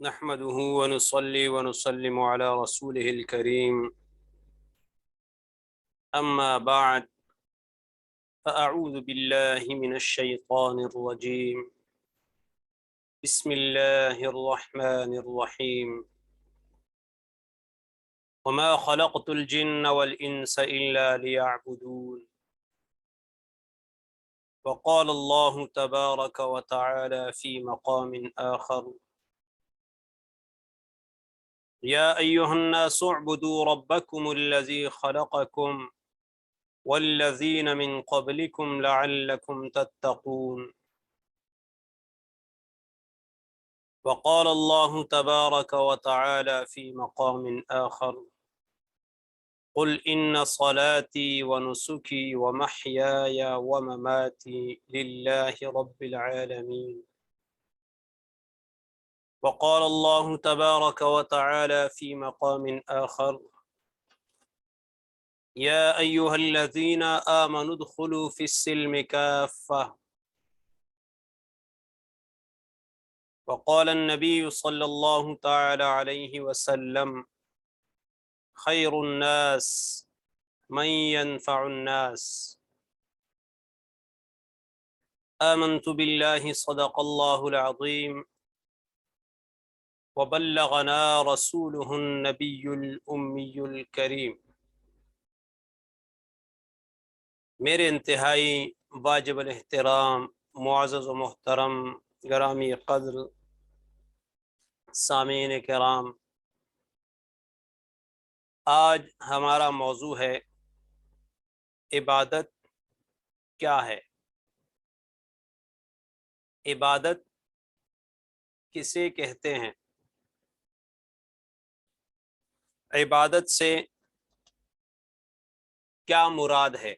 نحمده ونصلي ونسلم على رسوله الكريم أما بعد فأعوذ بالله من الشيطان الرجيم بسم الله الرحمن الرحيم وما خلقت الجن والإنس إلا ليعبدون وقال الله تبارك وتعالى في مقام آخر يا أيها الناس اعبدوا ربكم الذي خلقكم والذين من قبلكم لعلكم تتقون وقال الله تبارك وتعالى في مقام آخر قل إن صلاتي ونسكي ومحياي ومماتي لله رب العالمين وقال الله تبارك وتعالى في مقام آخر يا أيها الذين آمنوا ادخلوا في السلم كافة وقال النبي صلى الله تعالى عليه وسلم خير الناس من ينفع الناس آمنت بالله صدق الله العظيم وبلغنا رسوله النبي الأمي الكريم۔ میرے انتہائی واجب الاحترام معزز و محترم گرامی قدر سامعین کرام، آج ہمارا موضوع ہے عبادت کیا ہے؟ عبادت کسے کہتے ہیں؟ عبادت سے کیا مراد ہے؟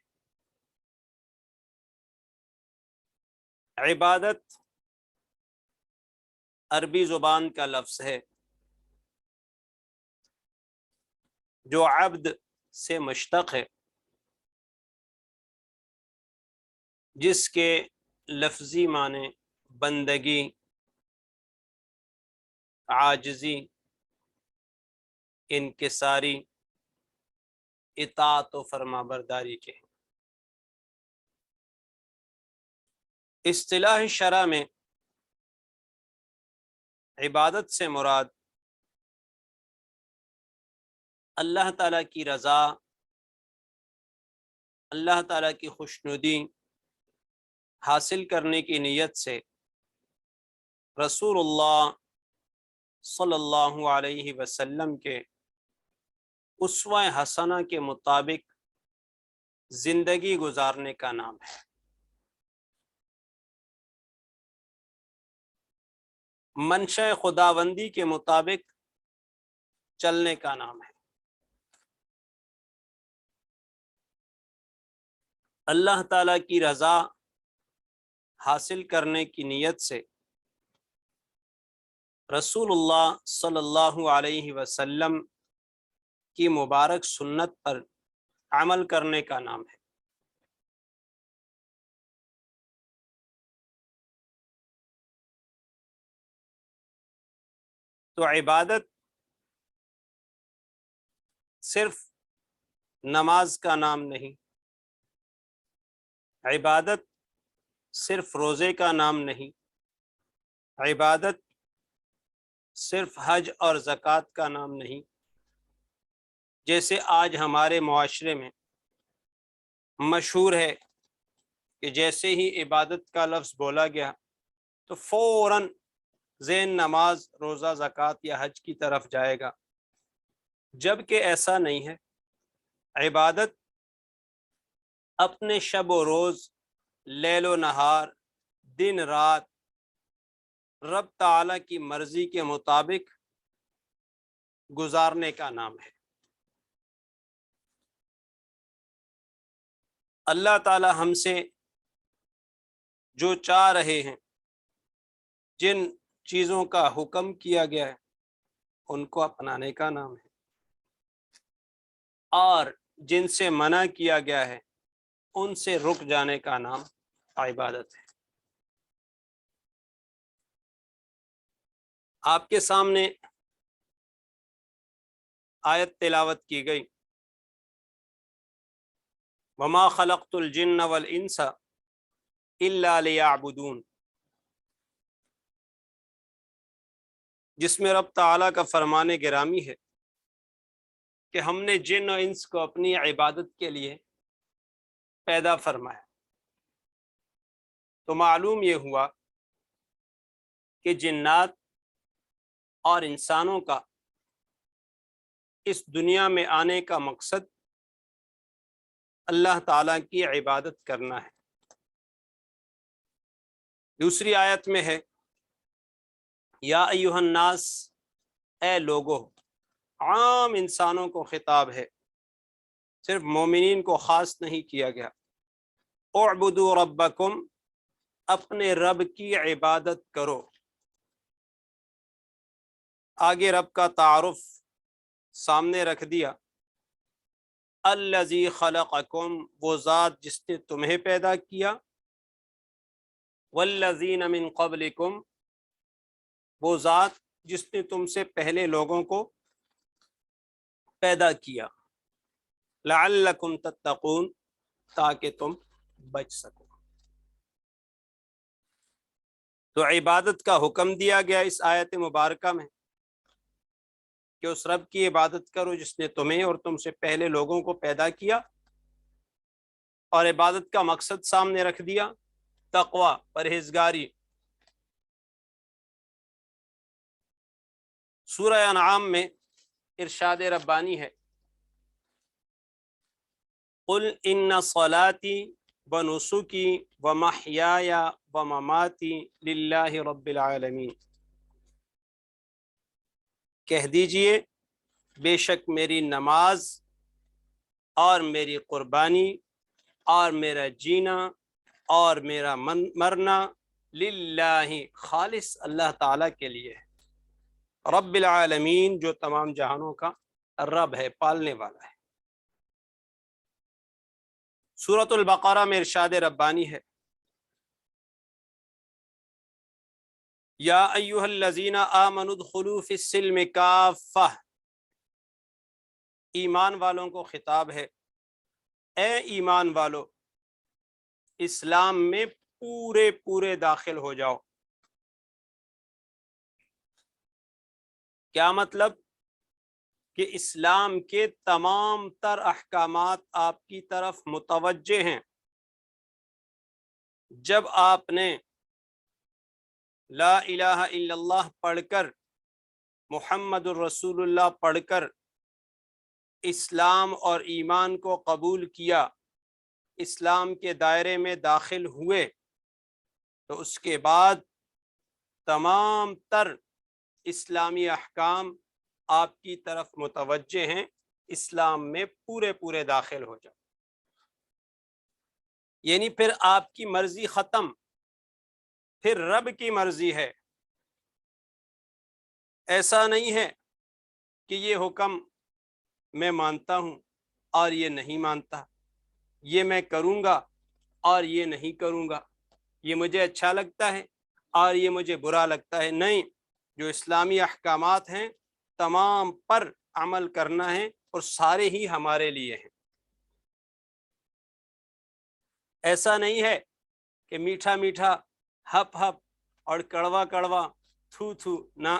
عبادت عربی زبان کا لفظ ہے جو عبد سے مشتق ہے، جس کے لفظی معنی بندگی، عاجزی، انکساری، اطاعت و فرما برداری کے ہیں۔ اصطلاح شرع میں عبادت سے مراد اللہ تعالیٰ کی رضا، اللہ تعالیٰ کی خوشنودی حاصل کرنے کی نیت سے رسول اللہ صلی اللہ علیہ وسلم کے اسوہ حسنہ کے مطابق زندگی گزارنے کا نام ہے۔ منشاء خداوندی کے مطابق چلنے کا نام ہے۔ اللہ تعالیٰ کی رضا حاصل کرنے کی نیت سے رسول اللہ صلی اللہ علیہ وسلم کی مبارک سنت پر عمل کرنے کا نام ہے۔ تو عبادت صرف نماز کا نام نہیں، عبادت صرف روزے کا نام نہیں، عبادت صرف حج اور زکوٰۃ کا نام نہیں، جیسے آج ہمارے معاشرے میں مشہور ہے کہ جیسے ہی عبادت کا لفظ بولا گیا تو فوراً ذہن نماز، روزہ، زکوٰۃ یا حج کی طرف جائے گا، جبکہ ایسا نہیں ہے۔ عبادت اپنے شب و روز، لیل و نہار، دن رات رب تعالیٰ کی مرضی کے مطابق گزارنے کا نام ہے۔ اللہ تعالیٰ ہم سے جو چاہ رہے ہیں، جن چیزوں کا حکم کیا گیا ہے، ان کو اپنانے کا نام ہے، اور جن سے منع کیا گیا ہے ان سے رک جانے کا نام عبادت ہے۔ آپ کے سامنے آیت تلاوت کی گئی، وما خلقت الجن والانس الا لیعبدون، جس میں رب تعالیٰ کا فرمان گرامی ہے کہ ہم نے جن و انس کو اپنی عبادت کے لیے پیدا فرمایا۔ تو معلوم یہ ہوا کہ جنات اور انسانوں کا اس دنیا میں آنے کا مقصد اللہ تعالیٰ کی عبادت کرنا ہے۔ دوسری آیت میں ہے یا ایھا الناس، اے لوگو، عام انسانوں کو خطاب ہے، صرف مومنین کو خاص نہیں کیا گیا۔ اعبدوا ربکم، اپنے رب کی عبادت کرو۔ آگے رب کا تعارف سامنے رکھ دیا، الذی خلقکم، وہ ذات جس نے تمہیں پیدا کیا، والذین من قبلکم، وہ ذات جس نے تم سے پہلے لوگوں کو پیدا کیا، لعلکم تتقون، تاکہ تم بچ سکو۔ تو عبادت کا حکم دیا گیا اس آیت مبارکہ میں کہ اس رب کی عبادت کرو جس نے تمہیں اور تم سے پہلے لوگوں کو پیدا کیا، اور عبادت کا مقصد سامنے رکھ دیا، تقوی، پرہیزگاری۔ سورہ انعام میں ارشاد ربانی ہے، قل ان صلاتی ونسکی ومحیای ومماتی للہ رب العالمین، کہہ دیجئے بے شک میری نماز اور میری قربانی اور میرا جینا اور میرا مرنا للہ، خالص اللہ تعالیٰ کے لیے ہے، رب العالمین، جو تمام جہانوں کا رب ہے، پالنے والا ہے۔ سورۃ البقرہ میں ارشاد ربانی ہے، یا ایھا الذین آمنوا ادخلوا فی السلم کافہ، ایمان والوں کو خطاب ہے، اے ایمان والو، اسلام میں پورے پورے داخل ہو جاؤ۔ کیا مطلب؟ کہ اسلام کے تمام تر احکامات آپ کی طرف متوجہ ہیں۔ جب آپ نے لا الہ الا اللہ پڑھ کر، محمد الرسول اللہ پڑھ کر اسلام اور ایمان کو قبول کیا، اسلام کے دائرے میں داخل ہوئے، تو اس کے بعد تمام تر اسلامی احکام آپ کی طرف متوجہ ہیں، اسلام میں پورے پورے داخل ہو جاؤ۔ یعنی پھر آپ کی مرضی ختم، پھر رب کی مرضی ہے۔ ایسا نہیں ہے کہ یہ حکم میں مانتا ہوں اور یہ نہیں مانتا، یہ میں کروں گا اور یہ نہیں کروں گا، یہ مجھے اچھا لگتا ہے اور یہ مجھے برا لگتا ہے۔ نہیں، جو اسلامی احکامات ہیں تمام پر عمل کرنا ہے، اور سارے ہی ہمارے لیے ہیں۔ ایسا نہیں ہے کہ میٹھا میٹھا، ہپ ہپ اور کڑوا کڑوا، تھو تھو، نہ،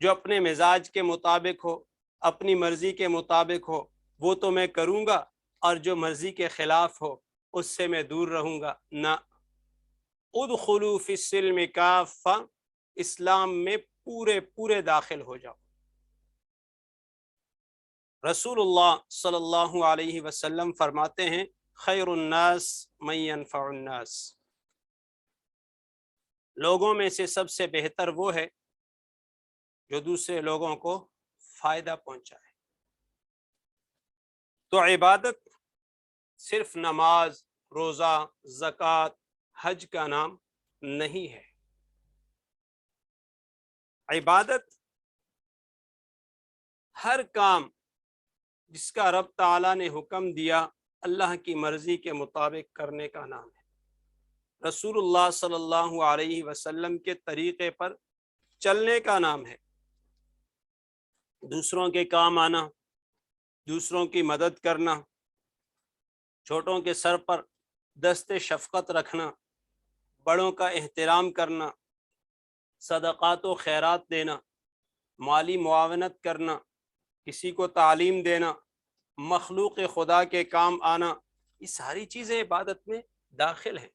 جو اپنے مزاج کے مطابق ہو، اپنی مرضی کے مطابق ہو، وہ تو میں کروں گا، اور جو مرضی کے خلاف ہو اس سے میں دور رہوں گا، نہ۔ ادخلوا فی السلم کافہ، اسلام میں پورے پورے داخل ہو جاؤ۔ رسول اللہ صلی اللہ علیہ وسلم فرماتے ہیں، خیر الناس من ينفع الناس، لوگوں میں سے سب سے بہتر وہ ہے جو دوسرے لوگوں کو فائدہ پہنچائے۔ تو عبادت صرف نماز، روزہ، زکوٰۃ، حج کا نام نہیں ہے۔ عبادت ہر کام جس کا رب تعالیٰ نے حکم دیا اللہ کی مرضی کے مطابق کرنے کا نام ہے۔ رسول اللہ صلی اللہ علیہ وسلم کے طریقے پر چلنے کا نام ہے، دوسروں کے کام آنا، دوسروں کی مدد کرنا، چھوٹوں کے سر پر دست شفقت رکھنا، بڑوں کا احترام کرنا، صدقات و خیرات دینا، مالی معاونت کرنا، کسی کو تعلیم دینا، مخلوق خدا کے کام آنا، یہ ساری چیزیں عبادت میں داخل ہیں۔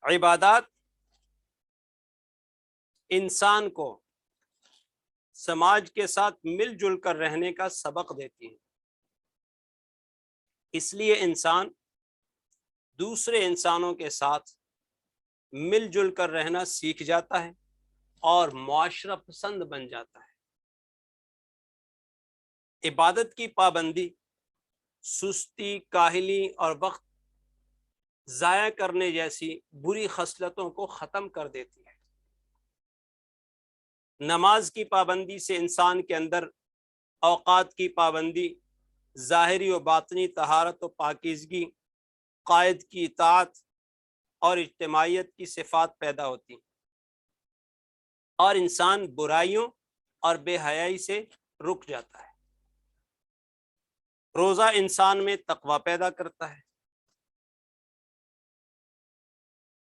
عبادات انسان کو سماج کے ساتھ مل جل کر رہنے کا سبق دیتی ہیں، اس لیے انسان دوسرے انسانوں کے ساتھ مل جل کر رہنا سیکھ جاتا ہے اور معاشرہ پسند بن جاتا ہے۔ عبادت کی پابندی سستی، کاہلی اور وقت ضائع کرنے جیسی بری خصلتوں کو ختم کر دیتی ہے۔ نماز کی پابندی سے انسان کے اندر اوقات کی پابندی، ظاہری و باطنی طہارت و پاکیزگی، قائد کی اطاعت اور اجتماعیت کی صفات پیدا ہوتی ہیں، اور انسان برائیوں اور بے حیائی سے رک جاتا ہے۔ روزہ انسان میں تقوی پیدا کرتا ہے۔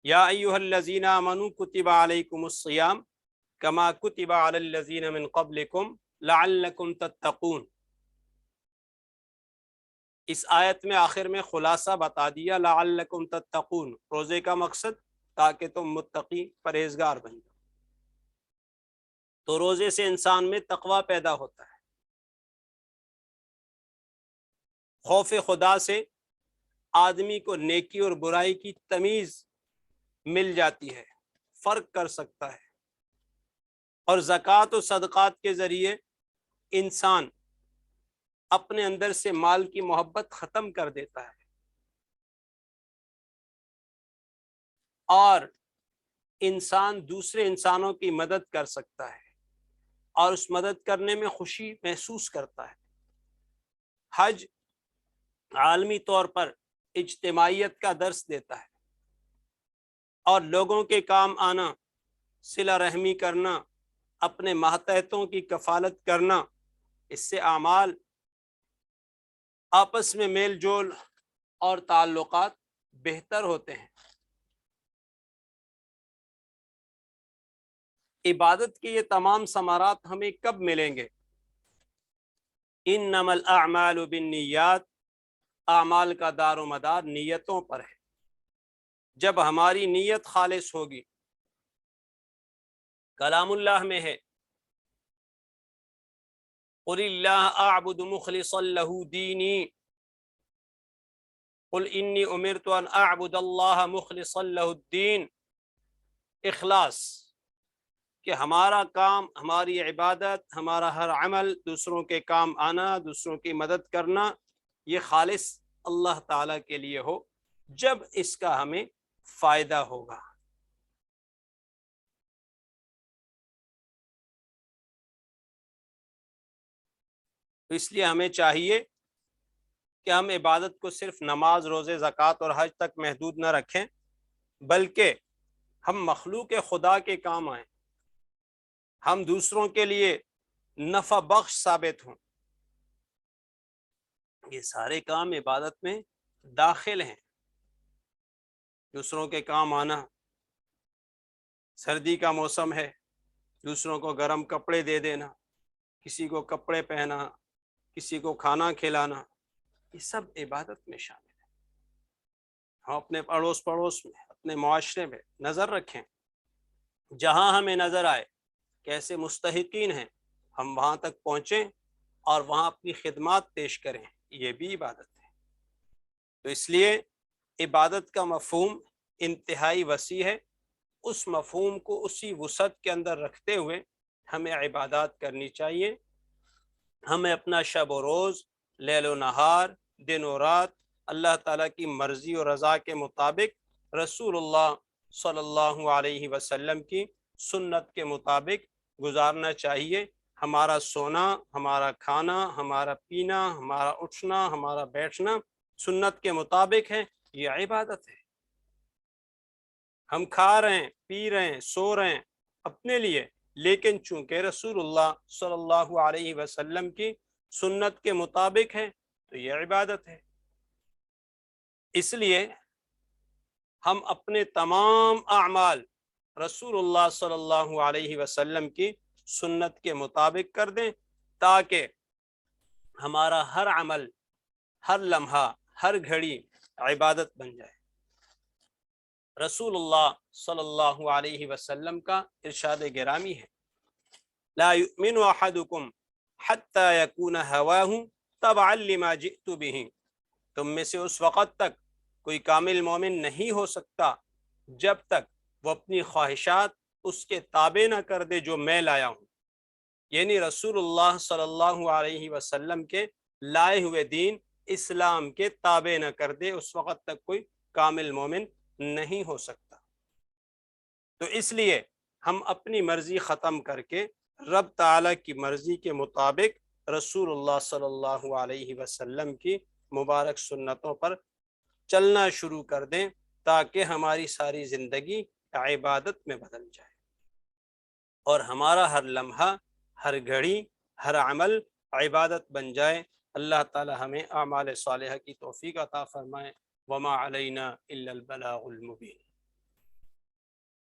یا ایھا الذین آمنوا کتب علیکم الصیام کما کتب علی الذین من قبلکم لعلکم تتقون۔ اس آیت میں آخر میں خلاصہ بتا دیا، لعلکم تتقون، روزے کا مقصد تاکہ تم متقی پرہیزگار بن جاؤ۔ تو روزے سے انسان میں تقوی پیدا ہوتا ہے، خوف خدا سے آدمی کو نیکی اور برائی کی تمیز مل جاتی ہے، فرق کر سکتا ہے، اور زکوٰۃ و صدقات کے ذریعے انسان اپنے اندر سے مال کی محبت ختم کر دیتا ہے، اور انسان دوسرے انسانوں کی مدد کر سکتا ہے اور اس مدد کرنے میں خوشی محسوس کرتا ہے۔ حج عالمی طور پر اجتماعیت کا درس دیتا ہے، اور لوگوں کے کام آنا، صلہ رحمی کرنا، اپنے ماتحتوں کی کفالت کرنا، اس سے اعمال، آپس میں میل جول اور تعلقات بہتر ہوتے ہیں۔ عبادت کے یہ تمام ثمرات ہمیں کب ملیں گے؟ انما الاعمال بالنیات، اعمال کا دار و مدار نیتوں پر ہے۔ جب ہماری نیت خالص ہوگی، کلام اللہ میں ہے، قل اللہ اعبد مخلصا لہ دینی، قل انی امرت ان اعبد اللہ مخلصا لہ الدین۔ اخلاص، کہ ہمارا کام، ہماری عبادت، ہمارا ہر عمل، دوسروں کے کام آنا، دوسروں کی مدد کرنا، یہ خالص اللہ تعالیٰ کے لیے ہو، جب اس کا ہمیں فائدہ ہوگا۔ تو اس لیے ہمیں چاہیے کہ ہم عبادت کو صرف نماز، روزے، زکوٰۃ اور حج تک محدود نہ رکھیں، بلکہ ہم مخلوق خدا کے کام آئیں، ہم دوسروں کے لیے نفع بخش ثابت ہوں۔ یہ سارے کام عبادت میں داخل ہیں۔ دوسروں کے کام آنا، سردی کا موسم ہے، دوسروں کو گرم کپڑے دے دینا، کسی کو کپڑے پہنا، کسی کو کھانا کھلانا، یہ سب عبادت میں شامل ہے۔ ہم اپنے پڑوس میں، اپنے معاشرے میں نظر رکھیں، جہاں ہمیں نظر آئے کیسے مستحقین ہیں، ہم وہاں تک پہنچیں اور وہاں اپنی خدمات پیش کریں، یہ بھی عبادت ہے۔ تو اس لیے عبادت کا مفہوم انتہائی وسیع ہے، اس مفہوم کو اسی وسعت کے اندر رکھتے ہوئے ہمیں عبادات کرنی چاہیے۔ ہمیں اپنا شب و روز، لیل و نہار، دن و رات اللہ تعالیٰ کی مرضی و رضا کے مطابق، رسول اللہ صلی اللہ علیہ وسلم کی سنت کے مطابق گزارنا چاہیے۔ ہمارا سونا، ہمارا کھانا، ہمارا پینا، ہمارا اٹھنا، ہمارا بیٹھنا سنت کے مطابق ہے، یہ عبادت ہے۔ ہم کھا رہے ہیں، پی رہے ہیں، سو رہے ہیں اپنے لیے، لیکن چونکہ رسول اللہ صلی اللہ علیہ وسلم کی سنت کے مطابق ہے تو یہ عبادت ہے۔ اس لیے ہم اپنے تمام اعمال رسول اللہ صلی اللہ علیہ وسلم کی سنت کے مطابق کر دیں، تاکہ ہمارا ہر عمل، ہر لمحہ، ہر گھڑی عبادت بن جائے۔ رسول اللہ صلی اللہ علیہ وسلم کا ارشاد گرامی ہے، لا یؤمن احدکم حتی یکون ہواہ تبعا لما جئت بہ، تم میں سے اس وقت تک کوئی کامل مومن نہیں ہو سکتا جب تک وہ اپنی خواہشات اس کے تابع نہ کر دے جو میں لایا ہوں، یعنی رسول اللہ صلی اللہ علیہ وسلم کے لائے ہوئے دین اسلام کے تابع نہ کر دے، اس وقت تک کوئی کامل مومن نہیں ہو سکتا۔ تو اس لیے ہم اپنی مرضی ختم کر کے رب تعالیٰ کی مرضی کے مطابق رسول اللہ صلی اللہ علیہ وسلم کی مبارک سنتوں پر چلنا شروع کر دیں، تاکہ ہماری ساری زندگی عبادت میں بدل جائے اور ہمارا ہر لمحہ، ہر گھڑی، ہر عمل عبادت بن جائے۔ اللہ تعالی ہمیں اعمال صالحہ کی توفیق عطا فرمائے۔ وما علینا الا البلاغ المبین۔